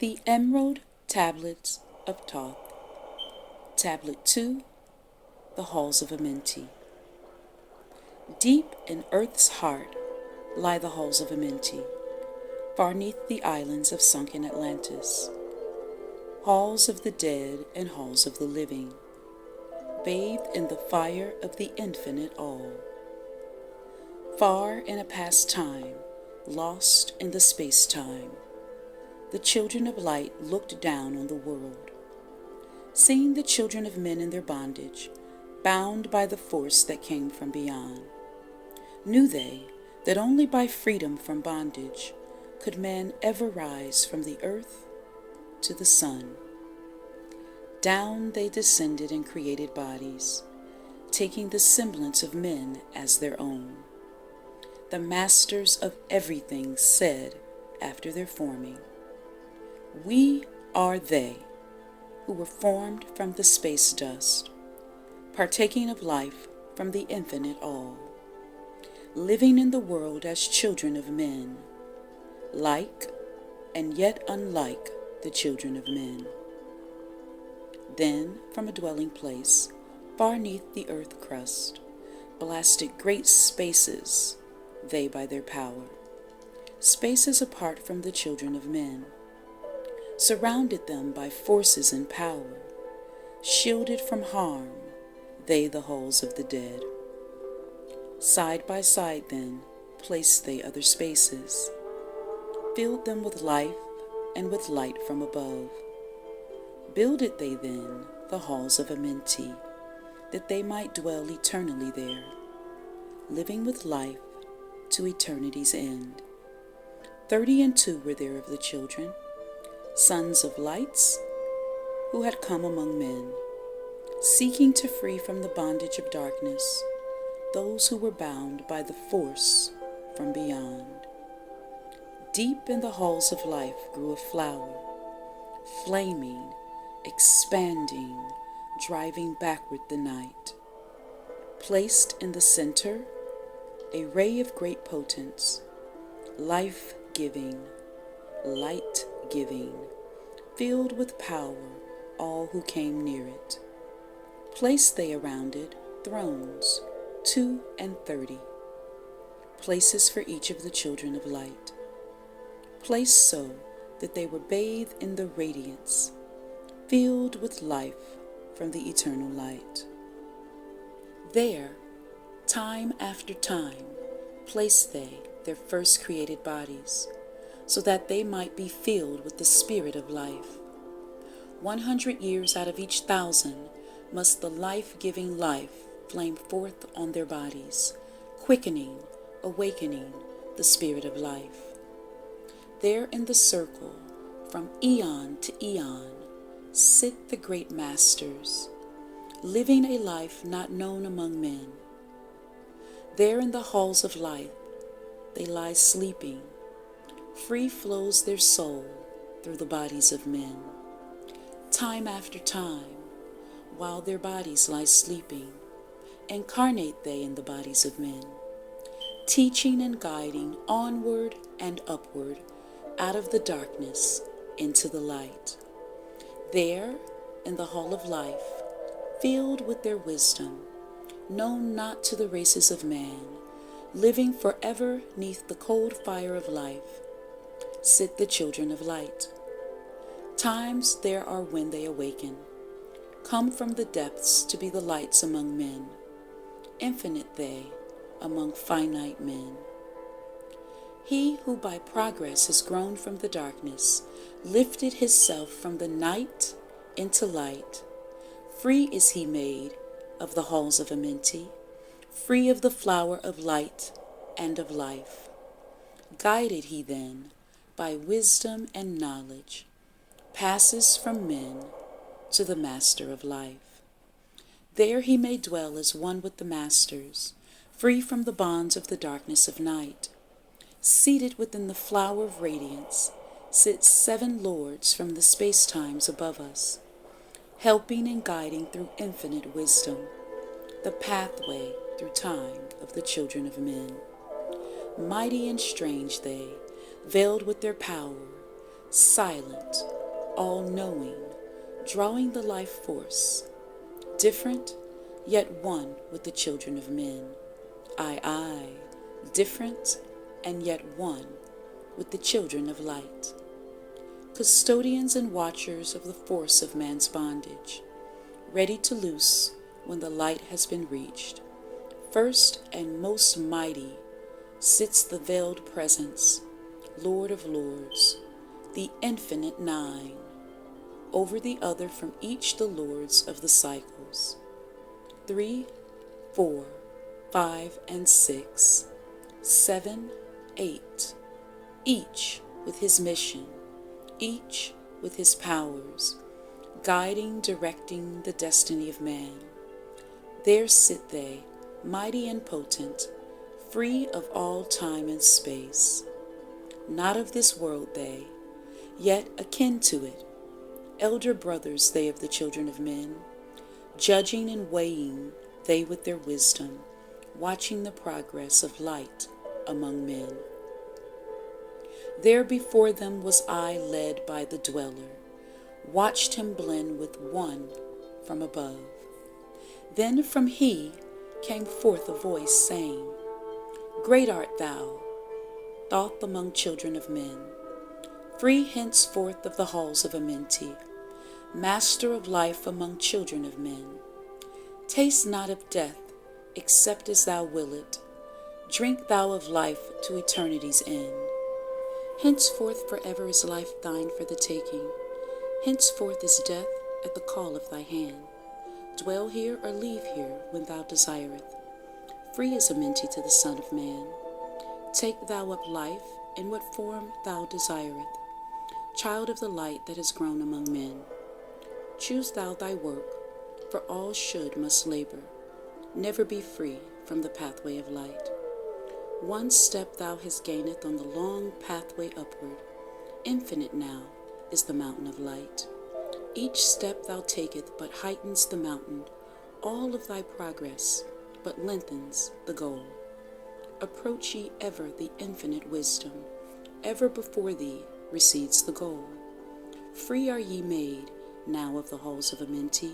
The Emerald Tablets of Thoth. Tablet 2, The Halls of Amenti. Deep in Earth's heart lie the halls of Amenti, far neath the islands of sunken Atlantis. Halls of the dead and halls of the living, bathed in the fire of the infinite all. Far in a past time, lost in the space-time, the children of light looked down on the world, seeing the children of men in their bondage, bound by the force that came from beyond. Knew they that only by freedom from bondage could man ever rise from the earth to the sun. Down they descended and created bodies, taking the semblance of men as their own. The masters of everything said after their forming, "We are they who were formed from the space dust, partaking of life from the infinite all, living in the world as children of men, like and yet unlike the children of men." Then from a dwelling place far neath the earth crust blasted great spaces, they by their power, spaces apart from the children of men, surrounded them by forces and power, shielded from harm, they the halls of the dead. Side by side then placed they other spaces, filled them with life and with light from above. Builded they then the halls of Amenti, that they might dwell eternally there, living with life to eternity's end. 32 were there of the children, sons of lights, who had come among men, seeking to free from the bondage of darkness those who were bound by the force from beyond. Deep in the halls of life grew a flower, flaming, expanding, driving backward the night. Placed in the center, a ray of great potence, life-giving, light-giving, filled with power all who came near it. Placed they around it thrones, 32, places for each of the children of light, placed so that they were bathed in the radiance, filled with life from the eternal light. There, time after time, placed they their first created bodies, so that they might be filled with the spirit of life. 100 years out of each 1,000 must the life-giving life flame forth on their bodies, quickening, awakening the spirit of life. There in the circle, from eon to eon, sit the great masters, living a life not known among men. There in the halls of life, they lie sleeping. Free flows their soul through the bodies of men. Time after time, while their bodies lie sleeping, incarnate they in the bodies of men, teaching and guiding onward and upward out of the darkness into the light. There, in the hall of life, filled with their wisdom, known not to the races of man, living forever neath the cold fire of life, sit the children of light. Times there are when they awaken, come from the depths to be the lights among men, infinite they among finite men. He who by progress has grown from the darkness, lifted his self from the night into light, free is he made of the halls of Amenti, free of the flower of light and of life. Guided he then by wisdom and knowledge, passes from men to the master of life. There he may dwell as one with the masters, free from the bonds of the darkness of night. Seated within the flower of radiance sit 7 lords from the space-times above us, helping and guiding through infinite wisdom, the pathway through time of the children of men. Mighty and strange they, veiled with their power, silent, all-knowing, drawing the life force, different, yet one with the children of men. I, different, and yet one with the children of light. Custodians and watchers of the force of man's bondage, ready to loose when the light has been reached. First and most mighty sits the veiled presence, Lord of Lords, the infinite nine, over the other from each the lords of the cycles. 3, 4, 5, and 6, 7, 8, each with his mission, each with his powers, guiding, directing the destiny of man. There sit they, mighty and potent, free of all time and space. Not of this world they, yet akin to it, elder brothers they of the children of men, judging and weighing they with their wisdom, watching the progress of light among men. There before them was I led by the dweller, watched him blend with one from above. Then from he came forth a voice saying, Great art thou, Thoth among children of men, free henceforth of the halls of Amenti, master of life among children of men. Taste not of death, except as thou wilt it. Drink thou of life to eternity's end. Henceforth forever is life thine for the taking. Henceforth is death at the call of thy hand. Dwell here or leave here when thou desireth. Free is Amenti to the Son of Man. Take thou up life in what form thou desireth. Child of the light that has grown among men. Choose thou thy work, for all must labor. Never be free from the pathway of light. One step thou hast gaineth on the long pathway upward. Infinite now is the mountain of light. Each step thou taketh but heightens the mountain, all of thy progress but lengthens the goal. Approach ye ever the infinite wisdom, ever before thee recedes the goal. Free are ye made now of the halls of Amenti,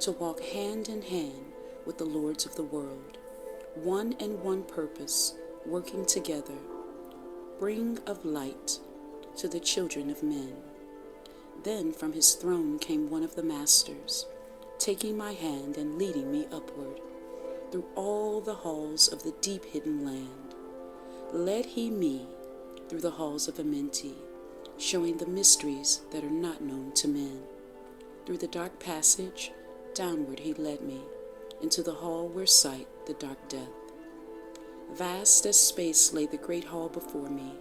to walk hand in hand with the lords of the world, one and one purpose, working together, bring of light to the children of men. Then from his throne came one of the masters, taking my hand and leading me upward, through all the halls of the deep hidden land. Led he me through the halls of Amenti, showing the mysteries that are not known to men. Through the dark passage, downward he led me, into the hall where sight the dark death. Vast as space lay the great hall before me,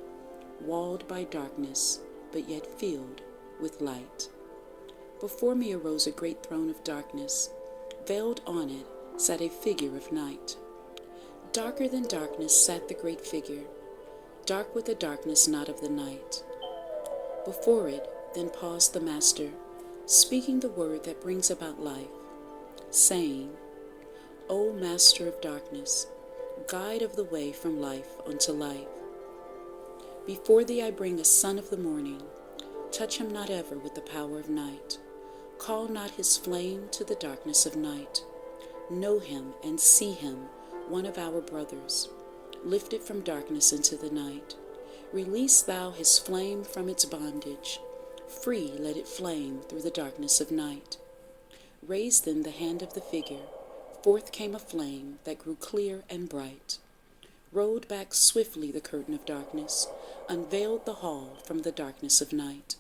walled by darkness, but yet filled with light. Before me arose a great throne of darkness. Veiled on it sat a figure of night. Darker than darkness sat the great figure, dark with the darkness not of the night. Before it then paused the Master, speaking the word that brings about life, saying, O Master of darkness, guide of the way from life unto life. Before thee I bring a son of the morning. Touch him not ever with the power of night. Call not his flame to the darkness of night. Know him and see him, one of our brothers, lifted from darkness into the night. Release thou his flame from its bondage. Free let it flame through the darkness of night. Raised then the hand of the figure. Forth came a flame that grew clear and bright. Rolled back swiftly the curtain of darkness, unveiled the hall from the darkness of night.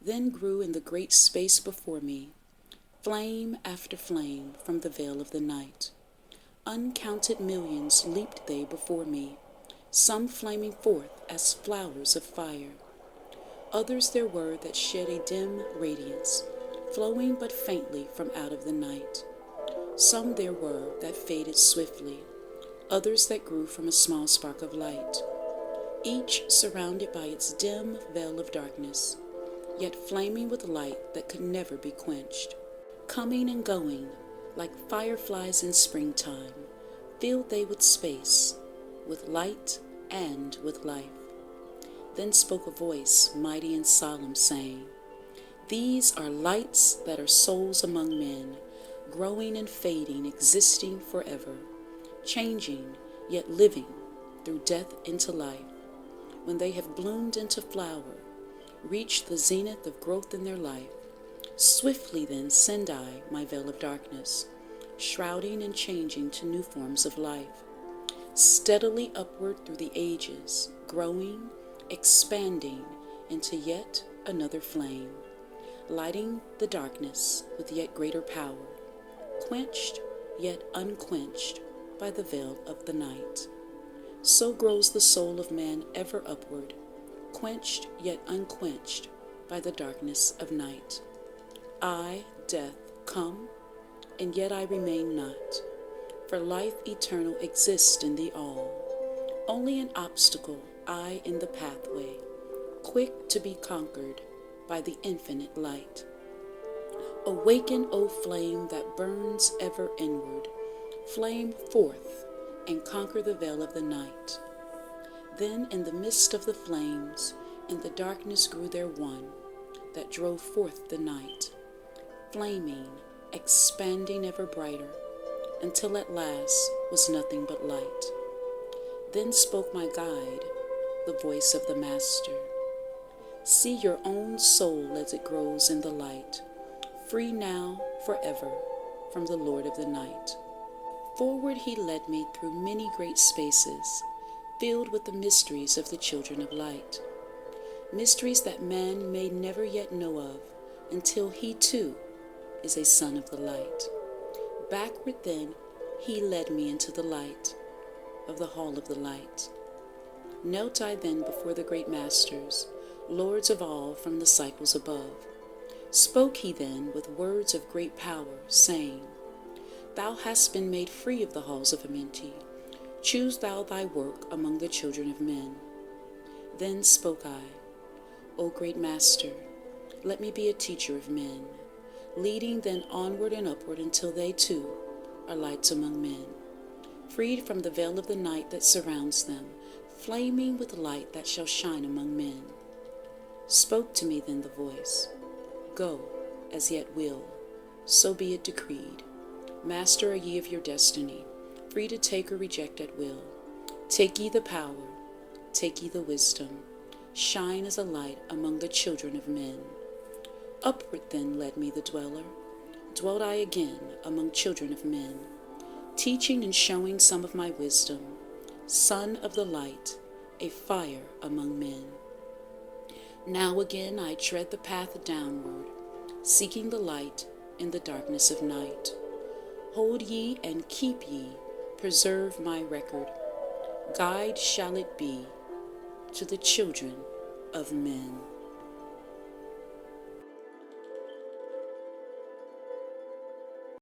Then grew in the great space before me, flame after flame from the veil of the night. Uncounted millions leaped they before me, some flaming forth as flowers of fire. Others there were that shed a dim radiance, flowing but faintly from out of the night. Some there were that faded swiftly, others that grew from a small spark of light, each surrounded by its dim veil of darkness, yet flaming with light that could never be quenched. Coming and going, like fireflies in springtime, filled they with space, with light and with life. Then spoke a voice, mighty and solemn, saying, "These are lights that are souls among men, growing and fading, existing forever, changing, yet living through death into life. When they have bloomed into flower, reached the zenith of growth in their life, swiftly then send I my veil of darkness, shrouding and changing to new forms of life, steadily upward through the ages, growing, expanding into yet another flame, lighting the darkness with yet greater power, quenched yet unquenched by the veil of the night. So grows the soul of man ever upward, quenched yet unquenched by the darkness of night. I, death, come, and yet I remain not, for life eternal exists in the all. Only an obstacle, I in the pathway, quick to be conquered by the infinite light. Awaken, O flame that burns ever inward, flame forth and conquer the veil of the night." Then in the midst of the flames, in the darkness grew there one that drove forth the night, flaming, expanding ever brighter, until at last was nothing but light. Then spoke my guide, the voice of the Master, "See your own soul as it grows in the light, free now forever from the Lord of the night." Forward he led me through many great spaces, filled with the mysteries of the children of light, mysteries that man may never yet know of until he too is a son of the light. Backward then he led me into the light of the hall of the light. Knelt I then before the great masters, lords of all from the cycles above. Spoke he then with words of great power, saying, "Thou hast been made free of the halls of Amenti. Choose thou thy work among the children of men." Then spoke I, "O great Master, let me be a teacher of men, leading then onward and upward until they too are lights among men, freed from the veil of the night that surrounds them, flaming with light that shall shine among men." Spoke to me then the voice, "Go, as yet will, so be it decreed. Master are ye of your destiny, free to take or reject at will. Take ye the power, take ye the wisdom, shine as a light among the children of men." Upward then led me the dweller, dwelt I again among children of men, teaching and showing some of my wisdom, son of the light, a fire among men. Now again I tread the path downward, seeking the light in the darkness of night. Hold ye and keep ye, preserve my record. Guide shall it be to the children of men.